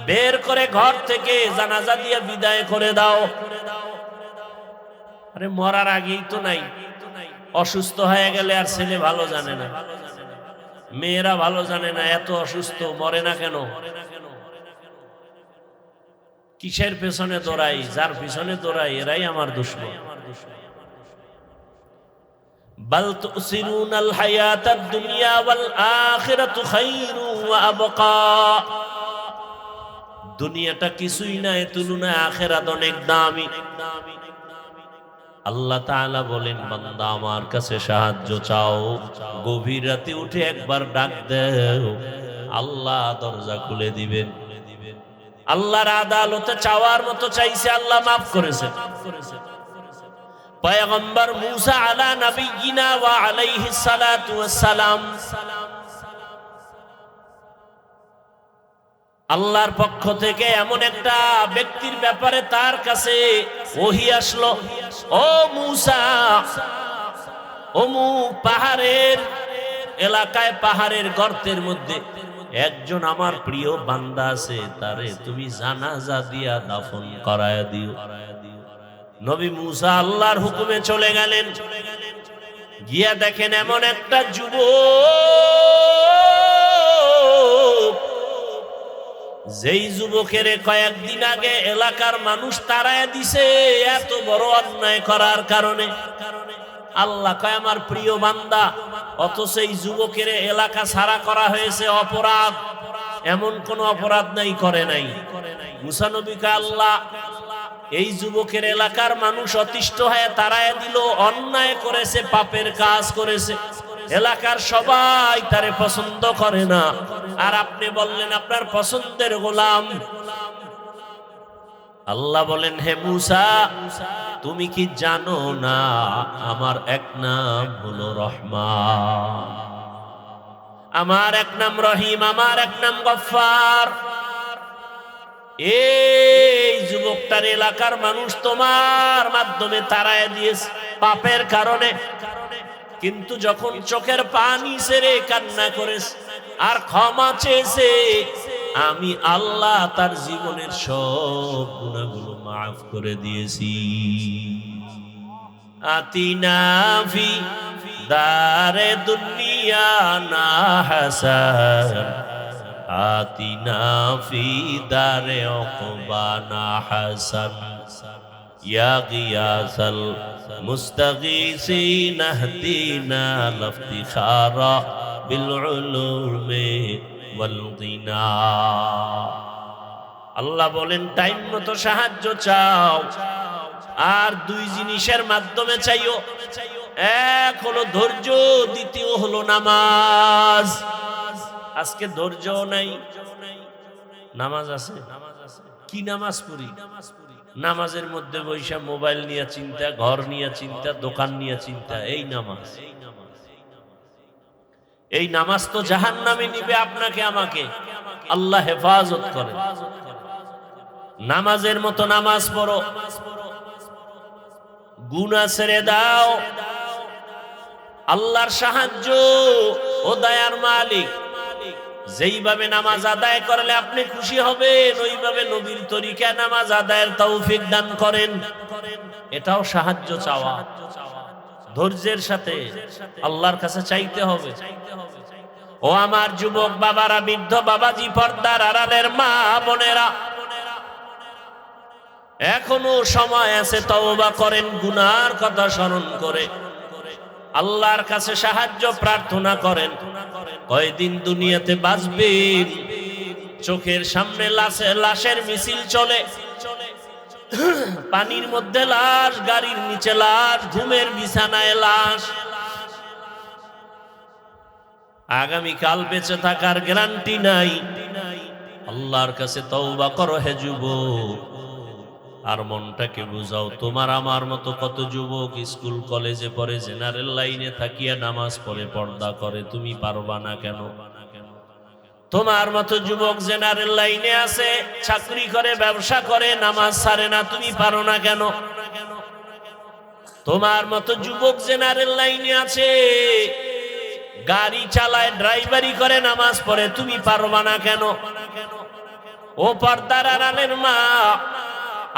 বের করে ঘর থেকে জানাজা দিয়ে বিদায় করে দাও। আরে মরার আগেই তো নাই, অসুস্থ হয়ে গেলে আর ছেলে ভালো জানে না, মেয়েরা ভালো জানে না, এত অসুস্থ মরে না কেন? কিসের পেছনে দৌড়াই? যার পিছনে দৌড়াই এরাই আমার দুশমন। বাল তুসিরুনাল হায়াতাদ দুনিয়া ওয়াল আখিরাতু খায়রু ওয়া আবকা। দুনিয়াটা কিছুই না, এর তুলনায় আখিরাত অনেক দামি। আল্লাহ তাআলা বলেন, বান্দা আমার কাছে সাহায্য চাও, গভীর রাতে উঠে একবার ডাক দাও, আল্লাহ দরজা খুলে দিবেন। আল্লাহর আদালতে চাওয়ার মতো চাইছে, আল্লাহ মাফ করেছেন। পয়গম্বর মূসা আলা নবিয়িনা ওয়া আলাইহিস সালাতু ওয়াস সালাম, আল্লাহর পক্ষ থেকে এমন একটা ব্যক্তির ব্যাপারে তার কাছে ওহী আসলো, ও মূসা, অমুক পাহাড়ের এলাকায়, পাহাড়ের গর্তের মধ্যে একজন আমার প্রিয় বান্দা আছে, তারে তুমি জানাজা দিয়া দাফন করায়া দিও। নবী মূসা আল্লাহর হুকুমে চলে গেলেন, গিয়া দেখেন এমন একটা যুবক, যেই যুবকের কয়েকদিন আগে এলাকার মানুষ তাড়ায়া দিছে এত বড় অন্যায় করার কারণে। আল্লাহ কয় আমার প্রিয় বান্দা, অথচ এই যুবকের এলাকা ছাড়া করা হয়েছে অপরাধ, এমন কোন অপরাধ নাই, করে নাই। মূসা নবীকে আল্লাহ এই যুবকের এলাকার মানুষ অতিষ্ঠ হয়ে তাড়ায়া দিল, অন্যায় করেছে, পাপের কাজ করেছে, এলাকার সবাই তারে পছন্দ করে না, আর আপনি বললেন আপনার পছন্দের গোলাম। আল্লাহ বলেন, হে মূসা, তুমি কি জানো না আমার এক নাম হলো রহমান, আমার এক নাম রহিম, আমার এক নাম গফফার। এই যুবকটার এলাকার মানুষ তোমার মাধ্যমে তাড়ায় দিয়েছে পাপের কারণে, কিন্তু যখন চোখের পানি ছেড়ে কান্না করেছে আর ক্ষমা চেয়েছে, আমি আল্লাহ তার জীবনের সব গুনাহগুলো মাফ করে দিয়েছি। আতিনা ফি দারে দুনিয়া না হাসান, আতিনা ফি দারে উকবা না হাসান, ইয়া গিয়াসাল মুস্তাগীসিন আহদিনা লাফতিখারা বিল উলুমি ওয়াল গিনা। আল্লাহ বলেন, টাইম মতো সাহায্য চাও, আর দুই জিনিসের মাধ্যমে চাইও, এক হলো ধৈর্য, দ্বিতীয় হলো নামাজ। আজকে ধৈর্য নাই, নামাজ আছে। কি নামাজ পড়ি? নামাজের মধ্যে বৈশা মোবাইল নিয়ে চিন্তা, ঘর নিয়ে চিন্তা, দোকান নিয়ে চিন্তা, এই নামাজ। এই নামাজ তো জাহান্নামে নিবে আপনাকে আমাকে, আল্লাহ হেফাজত করে। নামাজের মতো নামাজ পড়ো, গুনাহ ছেড়ে দাও, আল্লাহর সাহায্য ও দয়ার মালিক যেইভাবে নামাজ আদায় করলে আপনি খুশি হবেন, ওইভাবে নবীর তরিকায় নামাজ আদায়ের তৌফিক দান করেন। এটাও সাহায্য চাওয়া, ধৈর্যের সাথে আল্লাহর কাছে চাইতে হবে। ও আমার যুবক বাবারা, বৃদ্ধ বাবাজি, পর্দার আড়ালের মা বোনেরা, এখনো সময় আছে, তওবা করেন, গুনার কথা স্মরণ করে আল্লাহর কাছে সাহায্য প্রার্থনা করেন। কয়দিন দুনিয়াতে বাঁচবেন? চোখের সামনে লাশের মিছিল চলে, পানির মধ্যে লাশ, গাড়ির নিচে লাশ, ঘুমের বিছানায় লাশ। আগামীকাল বেঁচে থাকার গ্যারান্টি নাই। আল্লাহর কাছে তওবা করো হে যুবক, আর মনটাকে বুঝাও। তোমার আমার মতো কত যুবক স্কুল কলেজে পড়ে, জেনারেল লাইনে থাকিয়া নামাজ পড়ে, পর্দা করে, তুমি পারবা না কেন? তোমার মতো যুবক জেনারেল লাইনে আছে, চাকরি করে, ব্যবসা করে, নামাজ ছাড়ে না, তুমি পারো না কেন? তোমার মতো যুবক জেনারেল লাইনে আছে, গাড়ি চালায়, ড্রাইভারি করে, নামাজ পড়ে, তুমি পারবা না কেন? ও পর্দার আড়ালের মা,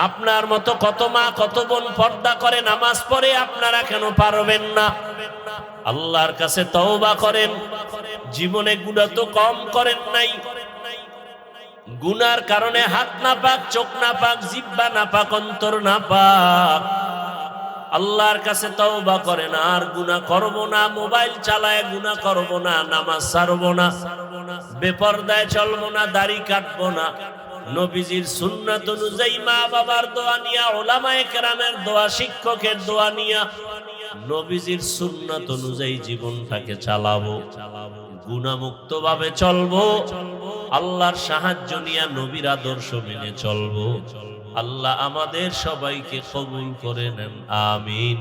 আপনার মতো কত মা কত বোন পর্দা করে নামাজ পড়ে, আপনারা কেন পারবেন না? আল্লাহর কাছে তওবা করেন। জীবনে গুনাহ তো কম করেন নাই, গুনার কারণে হাত না পাক, চোখ না পাক, জিহ্বা না পাক, অন্তর না পাক। আল্লাহর কাছে তওবা করেন, আর গুনাহ করব না, মোবাইল চালায় গুনাহ করব না, নামাজ ছাড়ব না, বেপরদায় চলবো না, দাড়ি কাটবো না, নবীজির সুন্নাত অনুযায়ী মা বাবার দোয়া নিয়া, উলামায়ে কেরামের দোয়া, শিক্ষকের দোয়া নিয়া, নবীজির সুন্নাত অনুযায়ী জীবনটাকে চালাবো, গুনাহমুক্ত ভাবে চলবো, আল্লাহর সাহায্য নিয়া, নবীর আদর্শ মেনে চলবো। আল্লাহ আমাদের সবাইকে কবুল করে নেন, আমিন।